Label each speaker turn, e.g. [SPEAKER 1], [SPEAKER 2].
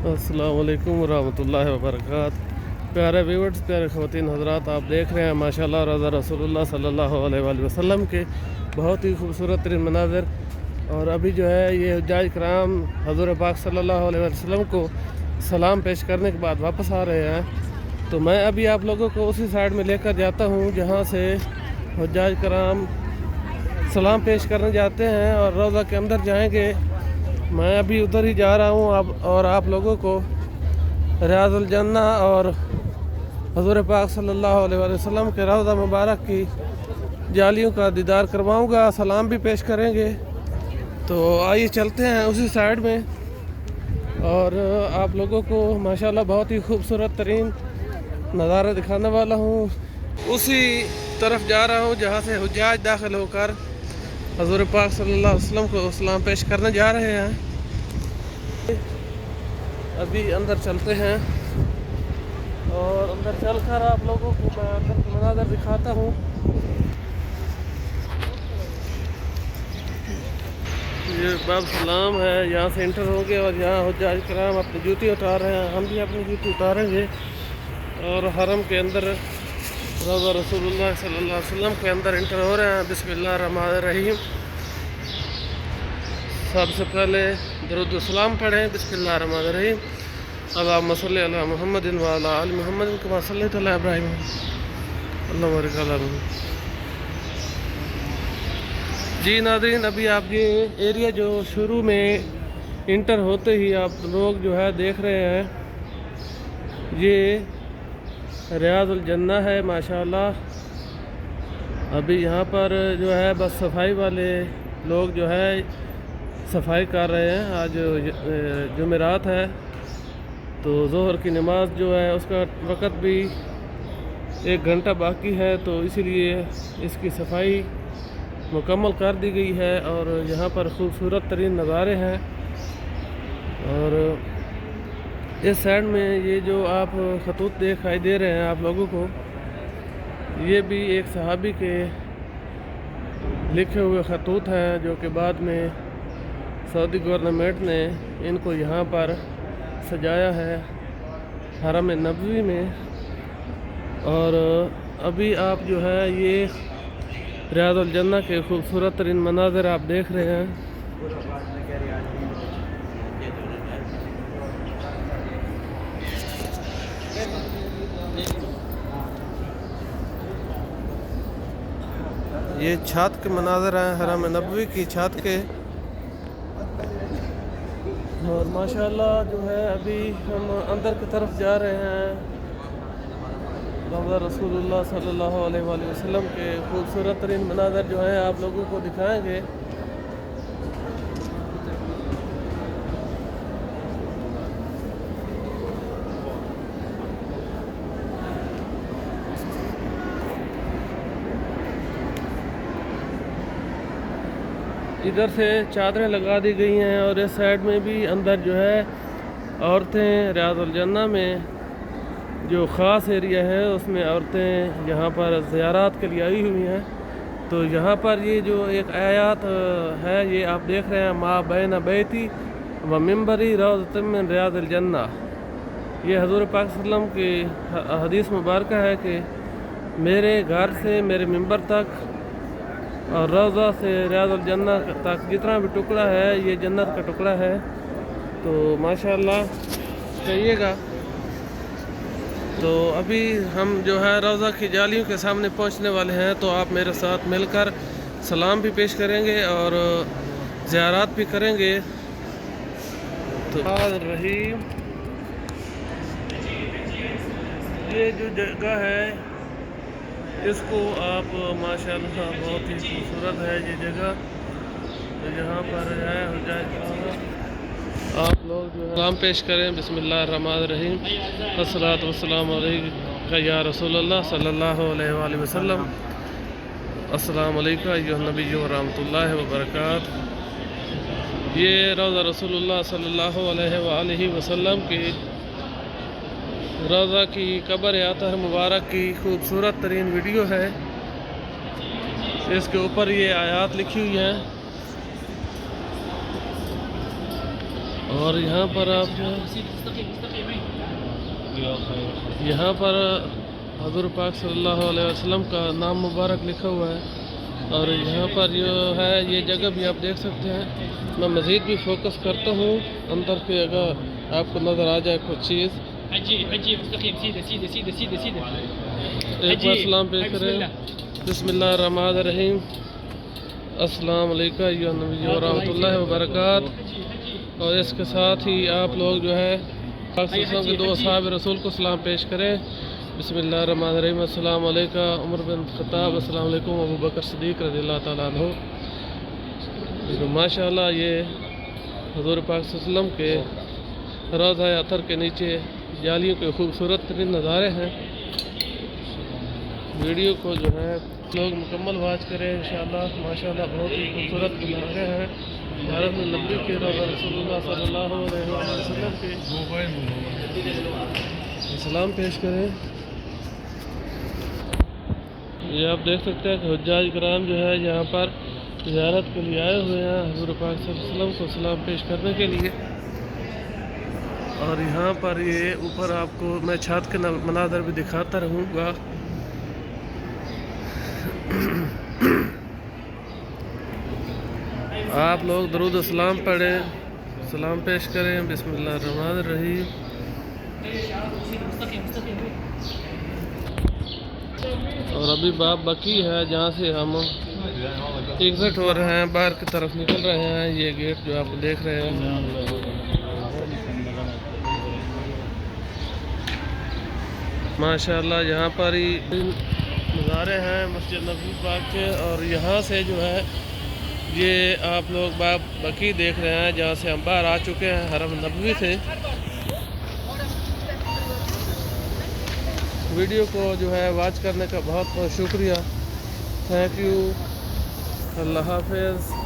[SPEAKER 1] अस्सलाम वालेकुम रहमतुल्लाहि व बरकातहू। प्यारे व्यूअर्स, प्यारे ख़वातीन हज़रात, आप देख रहे हैं माशाल्लाह रज़ा रसूलुल्लाह सल्लल्लाहु अलैहि वसल्लम के बहुत ही खूबसूरत तरीन मनाज़र। और अभी जो है ये हुज्जाज कराम हज़ूर पाक सल्लल्लाहु अलैहि वसल्लम को सलाम पेश करने के बाद वापस आ रहे हैं। तो मैं अभी आप लोगों को उसी साइड में लेकर जाता हूँ जहाँ से हुज्जाज कराम सलाम पेश करने जाते हैं और रोज़ा के अंदर जाएंगे। मैं अभी उधर ही जा रहा हूँ और आप लोगों को रियाजुल जन्ना और हज़ूर पाक सल्लल्लाहु अलैहि वसल्लम के रोज़ा मुबारक की जालियों का दीदार करवाऊँगा, सलाम भी पेश करेंगे। तो आइए चलते हैं उसी साइड में और आप लोगों को माशाल्लाह बहुत ही खूबसूरत तरीन नज़ारा दिखाने वाला हूँ। उसी तरफ जा रहा हूँ जहाँ से हुज्जाज दाखिल होकर हज़ूर पाक सल्लल्लाहु अलैहि वसल्लम को सलाम पेश करने जा रहे हैं। अभी अंदर चलते हैं और अंदर चलकर आप लोगों को मैं अंदर का मनाज़र दिखाता हूँ। ये बाब सलाम है, यहाँ से इंटर होंगे और यहाँ हुज्जाज कराम अपनी जूती उतार रहे हैं। हम भी अपनी जूती उतारेंगे और हरम के अंदर रोज़ा रसूलुल्लाह सल्लल्लाहु अलैहि वसल्लम के अंदर इंटर हो रहे हैं। बिस्मिल्लाह रहमान रहीम। सबसे पहले दरूद सलाम पढ़ें। बिस्मिल्लाह रहमान रहीम। अल्लाहुम्मा सल्ली अला मुहम्मदिन व अला आलि मुहम्मदिन कमा सल्लैता अला इब्राहीम अल्लाहुम्मा बारिक अला मुहम्मद। जी नाज़रीन, अभी आप ये एरिया जो शुरू में इंटर होते ही आप लोग जो है देख रहे हैं, ये रियाजुल जन्ना है माशाल्लाह। अभी यहाँ पर जो है बस सफाई वाले लोग जो है सफाई कर रहे हैं। आज जुमेरात है तो ज़ोहर की नमाज जो है उसका वक़्त भी 1 घंटा बाकी है, तो इसीलिए इसकी सफाई मुकम्मल कर दी गई है। और यहाँ पर खूबसूरत तरीन नज़ारे हैं। और इस साइड में ये जो आप खतूत दिखाई दे रहे हैं आप लोगों को, ये भी एक सहाबी के लिखे हुए खतूत हैं जो कि बाद में सऊदी गवर्नमेंट ने इनको यहाँ पर सजाया है हरम नबवी में। और अभी आप जो है ये रियाजुल जन्ना के खूबसूरत तरीन मनाज़र आप देख रहे हैं। ये छत के मनाज़र हैं हरम नबवी की छत के। और माशाल्लाह जो है अभी हम अंदर की तरफ जा रहे हैं। रोज़ा रसूलुल्लाह सल्लल्लाहु अलैहि वसल्लम के खूबसूरत तरीन मनाज़र जो हैं आप लोगों को दिखाएंगे। इधर से चादरें लगा दी गई हैं और इस साइड में भी अंदर जो है औरतें रियाजुल जन्ना में जो ख़ास एरिया है उसमें औरतें यहाँ पर ज़ियारत के लिए आई हुई हैं। तो यहाँ पर ये जो एक आयत है ये आप देख रहे हैं, मा बैन बैती व मिंबरी रौज़तम मिन रियाज़िल जन्ना। ये हज़ूर पाक सल्लल्लाहु अलैहि वसल्लम की हदीस मुबारक है कि मेरे घर से मेरे मिंबर तक और रोज़ा से रियाजुल जन्ना तक जितना भी टुकड़ा है ये जन्नत का टुकड़ा है। तो माशाल्लाह कहिएगा। तो अभी हम जो है रोज़ा की जालियों के सामने पहुंचने वाले हैं, तो आप मेरे साथ मिलकर सलाम भी पेश करेंगे और ज़ियारत भी करेंगे। तो रहीम, ये जो जगह है इसको आप माशाल्लाह बहुत ही खूबसूरत है ये जगह। तो यहाँ पर है आप लोग जो है सलाम पेश करें। बिस्मिल्लाह रहमान रहीम। अस्सलातु वस्सलामु अलैका या रसूलल्लाह सल्लल्लाहु अलैहि वसल्लम। अस्सलामु अलैका अय्युहन नबिय्यु व रहमतुल्लाहि व बरकातहू। ये रोज़ा रसूलुल्लाह सल्लल्लाहु अलैहि वसल्लम की रोज़ा की कब्र आतहर मुबारक की खूबसूरत तरीन वीडियो है। इसके ऊपर ये आयात लिखी हुई हैं और यहाँ पर आप यहाँ पर हज़ूर पाक सल्लल्लाहु अलैहि वसल्लम का नाम मुबारक लिखा हुआ है। और यहाँ पर जो है ये जगह भी आप देख सकते हैं। मैं मज़ीद भी फोकस करता हूँ अंदर पे, अगर आपको नज़र आ जाए कुछ चीज़। एक बार सलाम पेश करें। बिस्मिल्लाहिर्रहमानिर्रहीम। अस्सलाम वालेकुम या नबी व रहमतुल्लाहि व बरकात। और इसके साथ ही आप लोग जो है पाक सल्लल्लाहु के दो असहाब रसूल को सलाम पेश करें। बिस्मिल्लाहिर्रहमानिर्रहीम। अस्सलाम वालेकुम उमर बिन खत्ताब, अस्सलाम वालेकुम अबू बकर सिद्दीक़ रज़ियल्लाहु तआला अन्हु। माशाअल्लाह ये हुज़ूर पाक सल्लल्लाहु अलैहि वसल्लम के रोज़ा अतर के नीचे जालियों के खूबसूरत तरीन नज़ारे हैं। वीडियो को जो है लोग मुकम्मल वाच करें इंशाअल्लाह। माशाअल्लाह बहुत ही खूबसूरत नज़ारे हैं। भारत में नबी के रोज़ा रसूलुल्लाह सल्लल्लाहु अलैहि वसल्लम के सलाम पेश करें। ये आप देख सकते हैं कि हुज्जाज कराम जो है यहाँ पर ज़ियारत के लिए आए हुए हैं हुज़ूर पाक सल्लल्लाहु अलैहि वसल्लम को सलाम पेश करने के लिए। और यहाँ पर ये ऊपर आपको मैं छत के मनाज़र भी दिखाता रहूँगा। आप लोग दरूद सलाम पढ़ें, सलाम पेश करें। बिस्मिल्लाहिर्रहमानिर्रहीम। और अभी बाब बाकी है जहाँ से हम एग्जिट हो रहे हैं, बाहर की तरफ निकल रहे हैं। ये गेट जो आप देख रहे हैं माशाअल्लाह यहाँ पर ही नज़ारे हैं मस्जिद नबवी पाक के। और यहाँ से जो है ये आप लोग बाब बाकी देख रहे हैं जहाँ से हम बाहर आ चुके हैं हरम नबवी से। वीडियो को जो है वॉच करने का बहुत बहुत शुक्रिया। Thank you. अल्लाह हाफ़िज़।